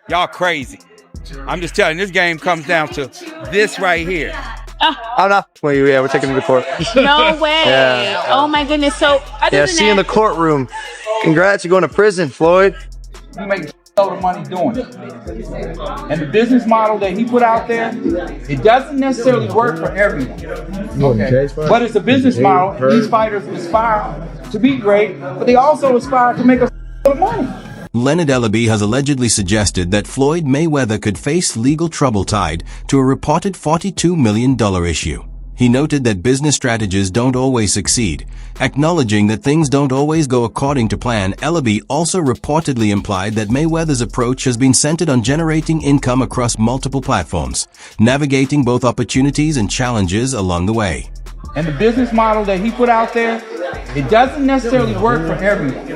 Y'all crazy. I'm just telling you, this game comes down to this right here. Oh no. Well, yeah, we're taking him to court. No way. Yeah. Oh my goodness. So other than See you in the that, courtroom. Congrats, you're going to prison, Floyd. You make a load of money doing it. And the business model that he put out there, it doesn't necessarily work for everyone. Okay. But it's a business model, and these fighters aspire to be great, but they also aspire to make a load of money. Leonard Ellerby has allegedly suggested that Floyd Mayweather could face legal trouble tied to a reported $42 million issue. He noted that business strategies don't always succeed. Acknowledging that things don't always go according to plan, Ellerby also reportedly implied that Mayweather's approach has been centered on generating income across multiple platforms, navigating both opportunities and challenges along the way. And the business model that he put out there, it doesn't necessarily work for everyone.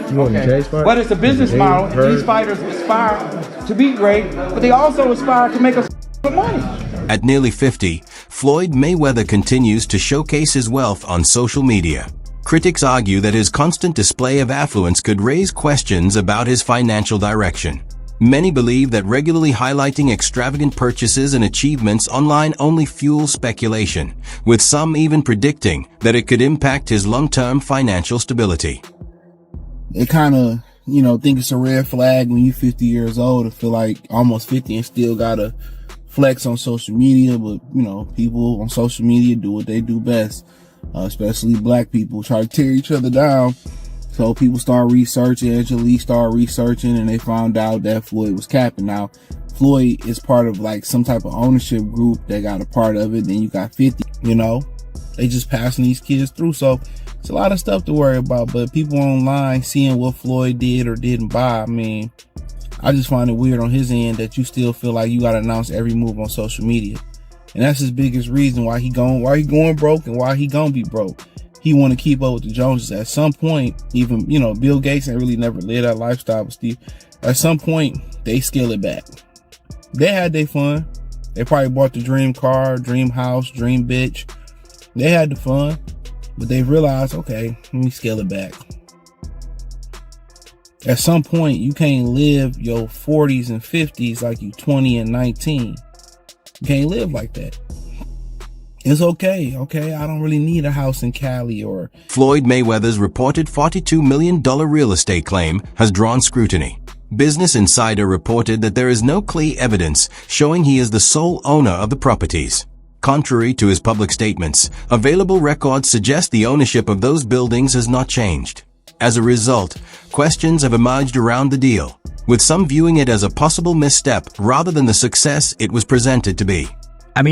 Okay. But it's a business model, and these fighters aspire to be great, but they also aspire to make a lot of money. At nearly 50, Floyd Mayweather continues to showcase his wealth on social media. Critics argue that his constant display of affluence could raise questions about his financial direction. Many believe that regularly highlighting extravagant purchases and achievements online only fuels speculation, with some even predicting that it could impact his long-term financial stability. They kind of, think it's a red flag when you're 50 years old and feel like almost 50 and still gotta flex on social media. But, people on social media do what they do best, especially black people, try to tear each other down. So people start researching, Angelique started researching, and they found out that Floyd was capping. Now, Floyd is part of like some type of ownership group that got a part of it. Then you got 50, they just passing these kids through. So it's a lot of stuff to worry about, but people online seeing what Floyd did or didn't buy, I just find it weird on his end that you still feel like you got to announce every move on social media. And that's his biggest reason why he going broke and why he gonna be broke. He want to keep up with the Joneses. At some point, even, Bill Gates ain't really never lived that lifestyle, but Steve, at some point, they scale it back. They had their fun. They probably bought the dream car, dream house, dream bitch. They had the fun, but they realized, okay, let me scale it back. At some point, you can't live your 40s and 50s like you 20 and 19. You can't live like that. It's okay. I don't really need a house in Cali or... Floyd Mayweather's reported $42 million real estate claim has drawn scrutiny. Business Insider reported that there is no clear evidence showing he is the sole owner of the properties. Contrary to his public statements, available records suggest the ownership of those buildings has not changed. As a result, questions have emerged around the deal, with some viewing it as a possible misstep rather than the success it was presented to be.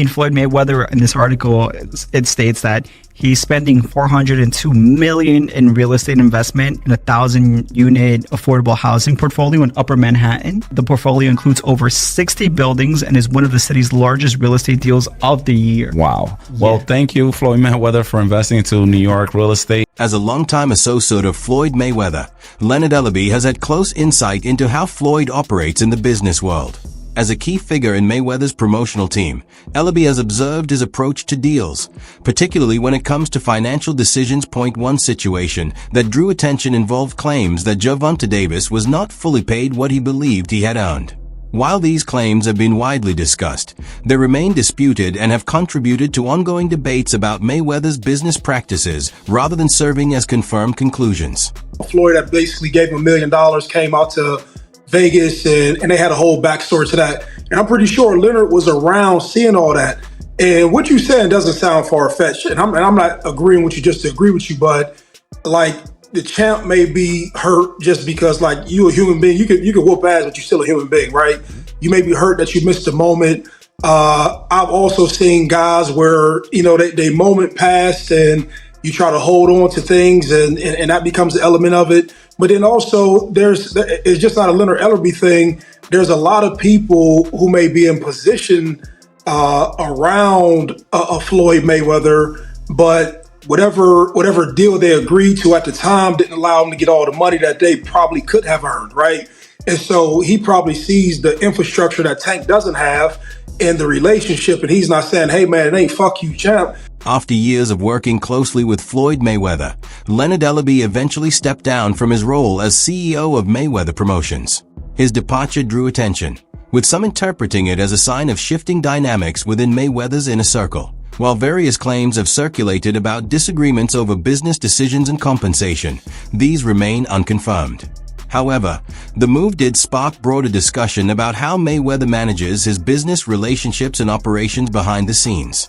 Floyd Mayweather, in this article, it states that he's spending $402 million in real estate investment in a 1,000-unit affordable housing portfolio in Upper Manhattan. The portfolio includes over 60 buildings and is one of the city's largest real estate deals of the year. Wow. Well, thank you, Floyd Mayweather, for investing into New York real estate. As a longtime associate of Floyd Mayweather, Leonard Ellerby has had close insight into how Floyd operates in the business world. As a key figure in Mayweather's promotional team, Ellerby has observed his approach to deals, particularly when it comes to financial decisions. One situation that drew attention involved claims that Gervonta Davis was not fully paid what he believed he had earned. While these claims have been widely discussed, they remain disputed and have contributed to ongoing debates about Mayweather's business practices rather than serving as confirmed conclusions. Floyd that basically gave him $1 million came out to Vegas and they had a whole backstory to that. And I'm pretty sure Leonard was around seeing all that. And what you're saying doesn't sound far-fetched. And I'm not agreeing with you just to agree with you, but like the champ may be hurt just because like you a human being, you could whoop ass, but you're still a human being, right? You may be hurt that you missed a moment. I've also seen guys where, they moment passed and you try to hold on to things and that becomes an element of it. But then also it's just not a Leonard Ellerby thing. There's a lot of people who may be in position around a Floyd Mayweather, but whatever deal they agreed to at the time didn't allow them to get all the money that they probably could have earned, right? And so he probably sees the infrastructure that Tank doesn't have in the relationship, and he's not saying, hey man, it ain't fuck you, champ. After years of working closely with Floyd Mayweather, Leonard Ellerby eventually stepped down from his role as CEO of Mayweather Promotions. His departure drew attention, with some interpreting it as a sign of shifting dynamics within Mayweather's inner circle. While various claims have circulated about disagreements over business decisions and compensation, these remain unconfirmed. However, the move did spark broader discussion about how Mayweather manages his business relationships and operations behind the scenes.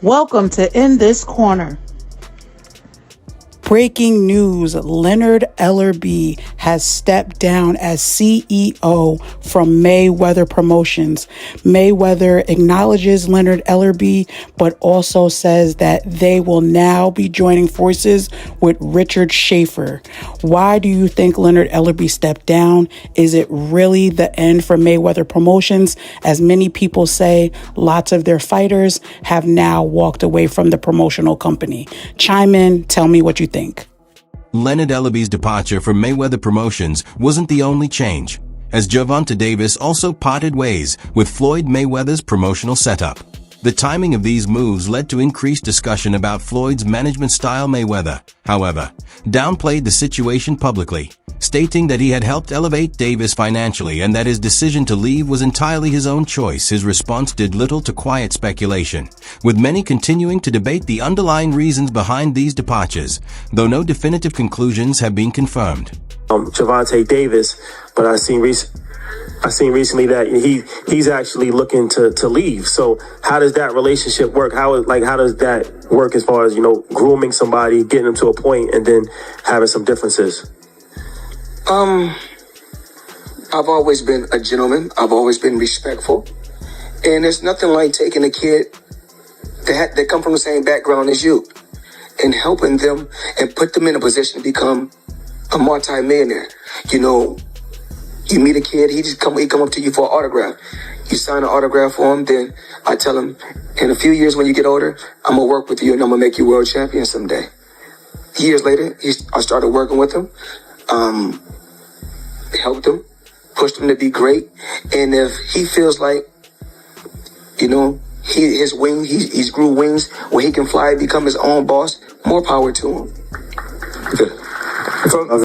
Welcome to In This Corner. Breaking news, Leonard Ellerby has stepped down as CEO from Mayweather Promotions. Mayweather acknowledges Leonard Ellerby, but also says that they will now be joining forces with Richard Schaefer. Why do you think Leonard Ellerby stepped down? Is it really the end for Mayweather Promotions? As many people say, lots of their fighters have now walked away from the promotional company. Chime in, tell me what you think. Leonard Ellerby's departure from Mayweather Promotions wasn't the only change, as Gervonta Davis also parted ways with Floyd Mayweather's promotional setup. The timing of these moves led to increased discussion about Floyd's management style. Mayweather, however, downplayed the situation publicly, stating that he had helped elevate Davis financially and that his decision to leave was entirely his own choice. His response did little to quiet speculation, with many continuing to debate the underlying reasons behind these departures, though no definitive conclusions have been confirmed. Gervonta Davis, but I seen recently that he's actually looking to leave. So how does that relationship work? How does that work as far as, grooming somebody, getting them to a point, and then having some differences? I've always been a gentleman. I've always been respectful, and there's nothing like taking a kid that come from the same background as you and helping them and put them in a position to become a multi-millionaire. You meet a kid, he come up to you for an autograph. You sign an autograph for him, then I tell him, in a few years when you get older, I'm going to work with you and I'm going to make you world champion someday. Years later, I started working with him, helped him, pushed him to be great. And if he feels like, he's grew wings where he can fly, become his own boss, more power to him.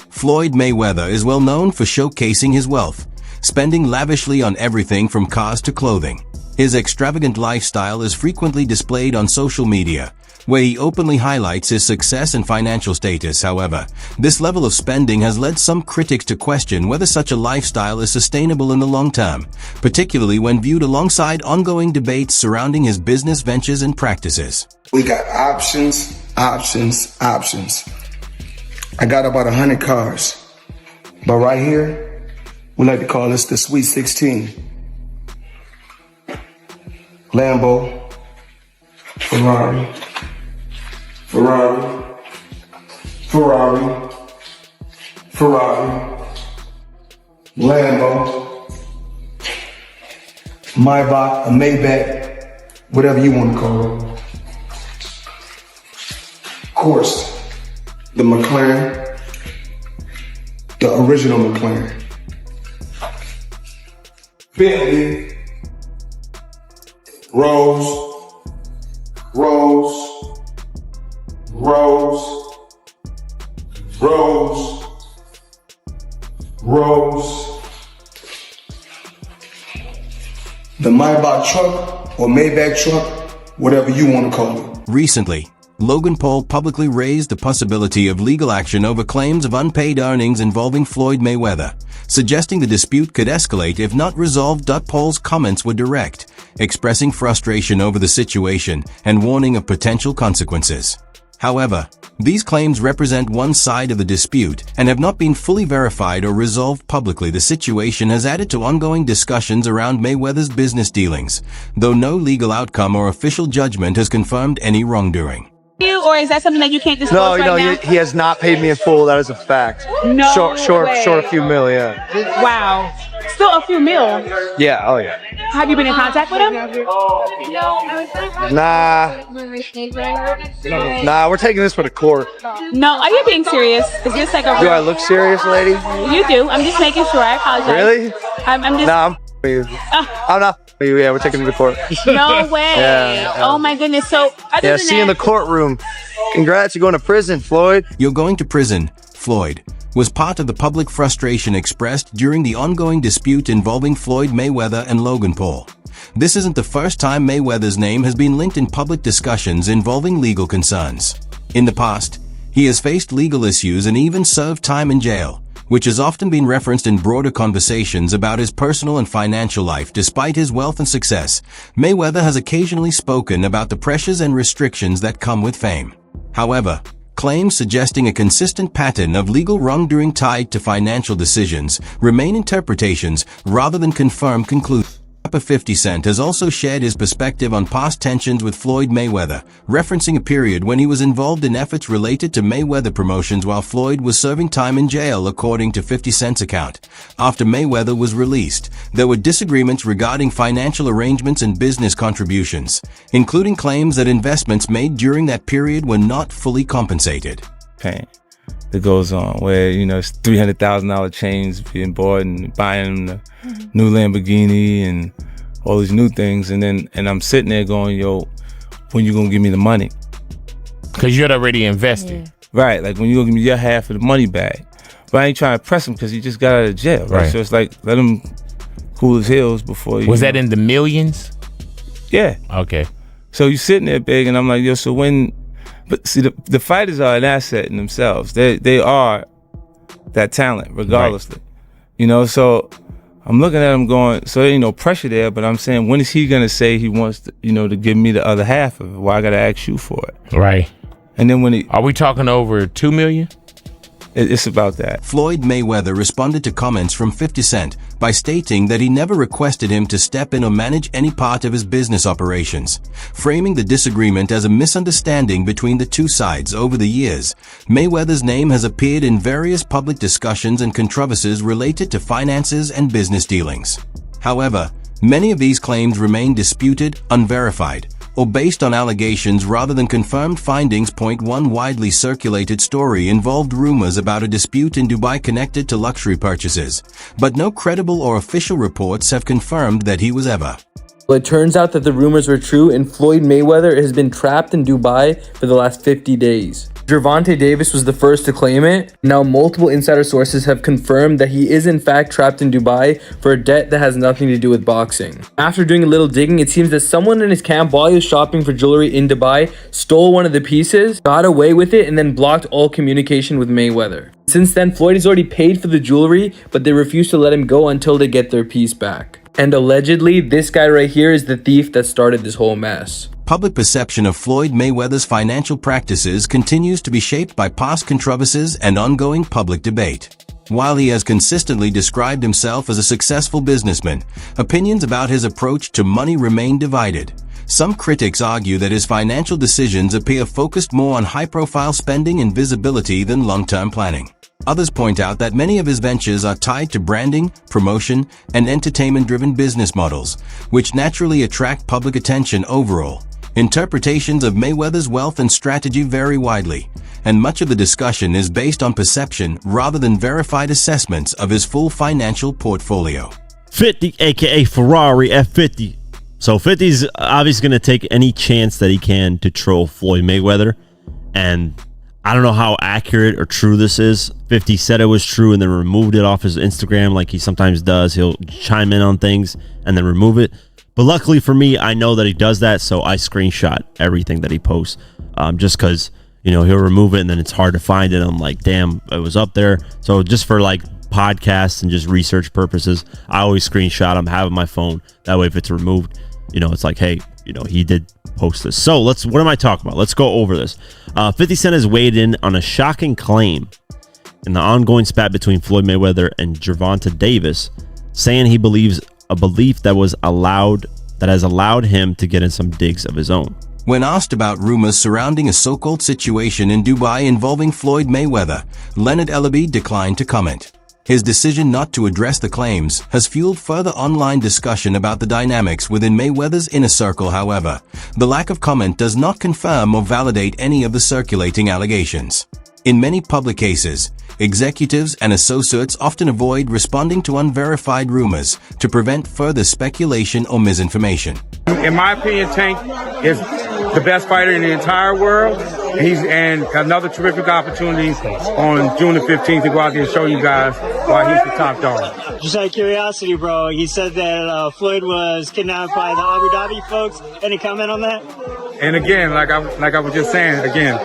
Floyd Mayweather is well known for showcasing his wealth, spending lavishly on everything from cars to clothing. His extravagant lifestyle is frequently displayed on social media, where he openly highlights his success and financial status. However, this level of spending has led some critics to question whether such a lifestyle is sustainable in the long term, particularly when viewed alongside ongoing debates surrounding his business ventures and practices. We got options. I got about 100 cars, but right here, we like to call this the Sweet 16. Lambo, Ferrari, Lambo, Maybach, a Maybach, whatever you want to call it. Of course, the McLaren, the original McLaren. Bentley, Rolls, the Maybach truck or Maybach truck, whatever you want to call it. Recently, Logan Paul publicly raised the possibility of legal action over claims of unpaid earnings involving Floyd Mayweather, suggesting the dispute could escalate if not resolved. Paul's comments were direct, expressing frustration over the situation and warning of potential consequences. However, these claims represent one side of the dispute and have not been fully verified or resolved publicly. The situation has added to ongoing discussions around Mayweather's business dealings, though no legal outcome or official judgment has confirmed any wrongdoing. Or is that something that you can't disclose right now? He has not paid me in full. That is a fact. No short way. a few mil, yeah. Wow. Still a few mil. Yeah, oh yeah. Have you been in contact with him? Nah, we're taking this for the court. No, are you being serious? Is this like a Do I look serious, lady? You do. I'm just making sure. I apologize. Really? I'm just... Nah, I'm not. Yeah, we're taking him to court. No way. Yeah. Oh my goodness. So, see you in the courtroom. Congrats, you're going to prison, Floyd. You're going to prison. Floyd, was part of the public frustration expressed during the ongoing dispute involving Floyd Mayweather and Logan Paul. This isn't the first time Mayweather's name has been linked in public discussions involving legal concerns. In the past, he has faced legal issues and even served time in jail, which has often been referenced in broader conversations about his personal and financial life. Despite his wealth and success, Mayweather has occasionally spoken about the pressures and restrictions that come with fame. However, claims suggesting a consistent pattern of legal wrongdoing tied to financial decisions remain interpretations rather than confirmed conclusions. Rapper 50 Cent has also shared his perspective on past tensions with Floyd Mayweather, referencing a period when he was involved in efforts related to Mayweather promotions while Floyd was serving time in jail, according to 50 Cent's account. After Mayweather was released, there were disagreements regarding financial arrangements and business contributions, including claims that investments made during that period were not fully compensated. Pain that goes on where, it's $300,000 chains being bought and buying the new Lamborghini and all these new things, and I'm sitting there going, yo, when you gonna give me the money? Because you had already invested. Right, like when you gonna give me your half of the money back? But I ain't trying to press him because he just got out of jail, right? So it's like, let him cool his heels before you. Was that in the millions? Yeah. Okay. So you sitting there big, and I'm like, yo, so when? But see, the fighters are an asset in themselves. They are that talent, regardlessly. Right. So I'm looking at him going, so there ain't no pressure there, but I'm saying, when is he gonna say he wants to, to give me the other half of it? Why I gotta ask you for it? Right. And then when are we talking over $2 million? It's about that. Floyd Mayweather responded to comments from 50 Cent by stating that he never requested him to step in or manage any part of his business operations, framing the disagreement as a misunderstanding between the two sides. Over the years, Mayweather's name has appeared in various public discussions and controversies related to finances and business dealings. However, many of these claims remain disputed, unverified, or based on allegations rather than confirmed findings. One widely circulated story involved rumors about a dispute in Dubai connected to luxury purchases, but no credible or official reports have confirmed that he was ever. Well, it turns out that the rumors were true, and Floyd Mayweather has been trapped in Dubai for the last 50 days. Gervonta Davis was the first to claim it. Now multiple insider sources have confirmed that he is in fact trapped in Dubai for a debt that has nothing to do with boxing. After doing a little digging, it seems that someone in his camp, while he was shopping for jewelry in Dubai, stole one of the pieces, got away with it, and then blocked all communication with Mayweather. Since then, Floyd has already paid for the jewelry, but they refuse to let him go until they get their piece back. And allegedly, this guy right here is the thief that started this whole mess. Public perception of Floyd Mayweather's financial practices continues to be shaped by past controversies and ongoing public debate. While he has consistently described himself as a successful businessman, opinions about his approach to money remain divided. Some critics argue that his financial decisions appear focused more on high-profile spending and visibility than long-term planning. Others point out that many of his ventures are tied to branding, promotion, and entertainment-driven business models, which naturally attract public attention. Overall, interpretations of Mayweather's wealth and strategy vary widely, and much of the discussion is based on perception rather than verified assessments of his full financial portfolio. 50, aka Ferrari F50. So 50's obviously going to take any chance that he can to troll Floyd Mayweather, and I don't know how accurate or true this is. 50 said it was true and then removed it off his Instagram like he sometimes does. He'll chime in on things and then remove it. But luckily for me, I know that he does that, so I screenshot everything that he posts, just because, he'll remove it and then it's hard to find it. I'm like, damn, it was up there. So just for like podcasts and just research purposes, I always screenshot them, have it on my phone. That way if it's removed, it's like, hey, he did post this. So what am I talking about? Let's go over this. 50 Cent has weighed in on a shocking claim in the ongoing spat between Floyd Mayweather and Gervonta Davis, saying he believes a belief that has allowed him to get in some digs of his own. When asked about rumors surrounding a so-called situation in Dubai involving Floyd Mayweather, Leonard Ellerbe declined to comment. His decision not to address the claims has fueled further online discussion about the dynamics within Mayweather's inner circle. However, the lack of comment does not confirm or validate any of the circulating allegations. In many public cases, executives and associates often avoid responding to unverified rumors to prevent further speculation or misinformation. In my opinion, Tank is the best fighter in the entire world. and another terrific opportunity on June the 15th to go out there and show you guys why he's the top dog. Just out of curiosity, bro, he said that Floyd was kidnapped by the Abu Dhabi folks. Any comment on that? And again, like I was just saying, again,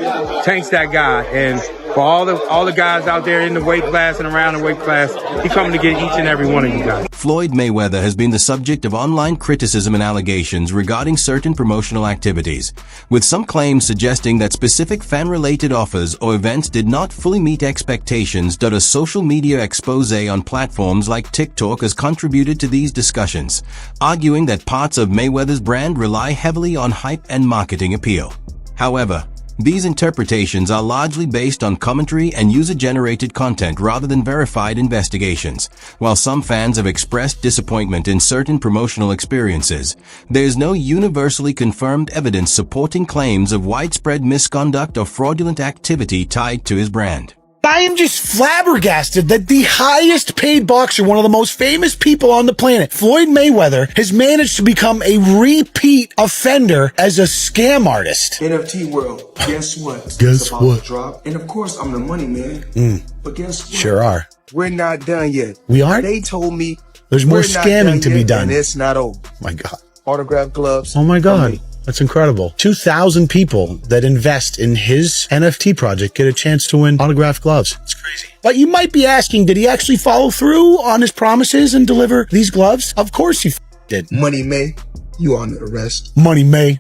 Tank's that guy. And for all the guys out there in the weight class and around the weight class, he coming to get each and every one of you guys. Floyd Mayweather has been the subject of online criticism and allegations regarding certain promotional activities, with some claims suggesting that specific fan-related offers or events did not fully meet expectations. A social media expose on platforms like TikTok has contributed to these discussions, arguing that parts of Mayweather's brand rely heavily on hype and marketing appeal. However, these interpretations are largely based on commentary and user-generated content rather than verified investigations. While some fans have expressed disappointment in certain promotional experiences, there is no universally confirmed evidence supporting claims of widespread misconduct or fraudulent activity tied to his brand. I am just flabbergasted that the highest paid boxer, one of the most famous people on the planet, Floyd Mayweather, has managed to become a repeat offender as a scam artist. NFT world, guess what? Guess It's about what? to drop. And of course, I'm the money man. But guess what? Sure are. We're not done yet. We aren't? They told me There's more we're not scamming to be yet, done. and it's not over. My God. Autograph gloves. Oh my God. That's incredible. 2,000 people that invest in his NFT project get a chance to win autographed gloves. It's crazy. But you might be asking, did he actually follow through on his promises and deliver these gloves? Of course he did. Money May, you all know the rest. Money May,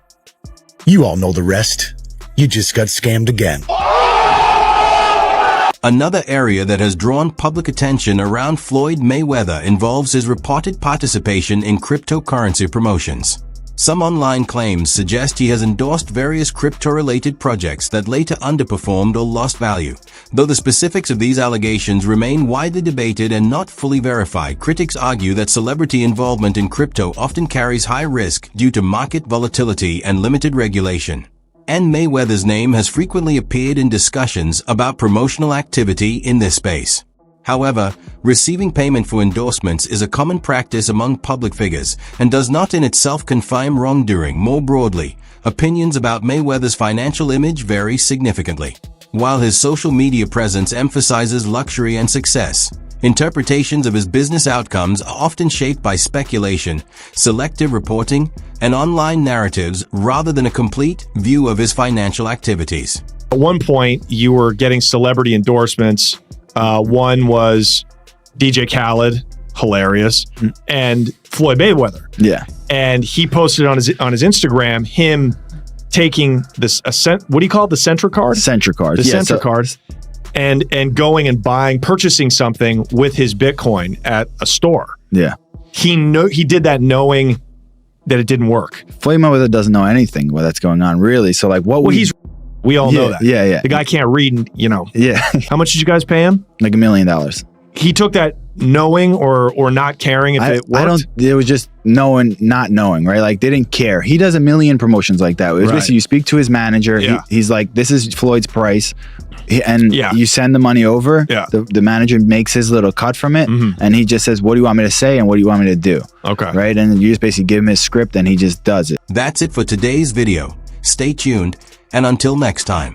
you all know the rest. You just got scammed again. Another area that has drawn public attention around Floyd Mayweather involves his reported participation in cryptocurrency promotions. Some online claims suggest he has endorsed various crypto-related projects that later underperformed or lost value. Though the specifics of these allegations remain widely debated and not fully verified, critics argue that celebrity involvement in crypto often carries high risk due to market volatility and limited regulation. And Mayweather's name has frequently appeared in discussions about promotional activity in this space. However, receiving payment for endorsements is a common practice among public figures and does not in itself confirm wrongdoing. More broadly, opinions about Mayweather's financial image vary significantly. While his social media presence emphasizes luxury and success, interpretations of his business outcomes are often shaped by speculation, selective reporting, and online narratives rather than a complete view of his financial activities. At one point, you were getting celebrity endorsements. One was DJ Khaled, hilarious, and Floyd Mayweather. Yeah. And he posted on his Instagram him taking this what do you call it? The Centra card? Centra card. The Yeah, Centra cards. And going and purchasing something with his Bitcoin at a store. Yeah. He did that knowing that it didn't work. Floyd Mayweather doesn't know anything what that's going on, really. So like what we all know that. Yeah, yeah. The guy can't read, Yeah. How much did you guys pay him? Like $1 million. He took that knowing or not caring if it worked? It was just knowing, not knowing, right? Like they didn't care. He does a million promotions like that. It was basically you speak to his manager. Yeah. He's like, this is Floyd's price. And Yeah. you send the money over. Yeah. The manager makes his little cut from it. And he just says, what do you want me to say? And what do you want me to do? Okay. Right. And you just basically give him his script and he just does it. That's it for today's video. Stay tuned, and until next time.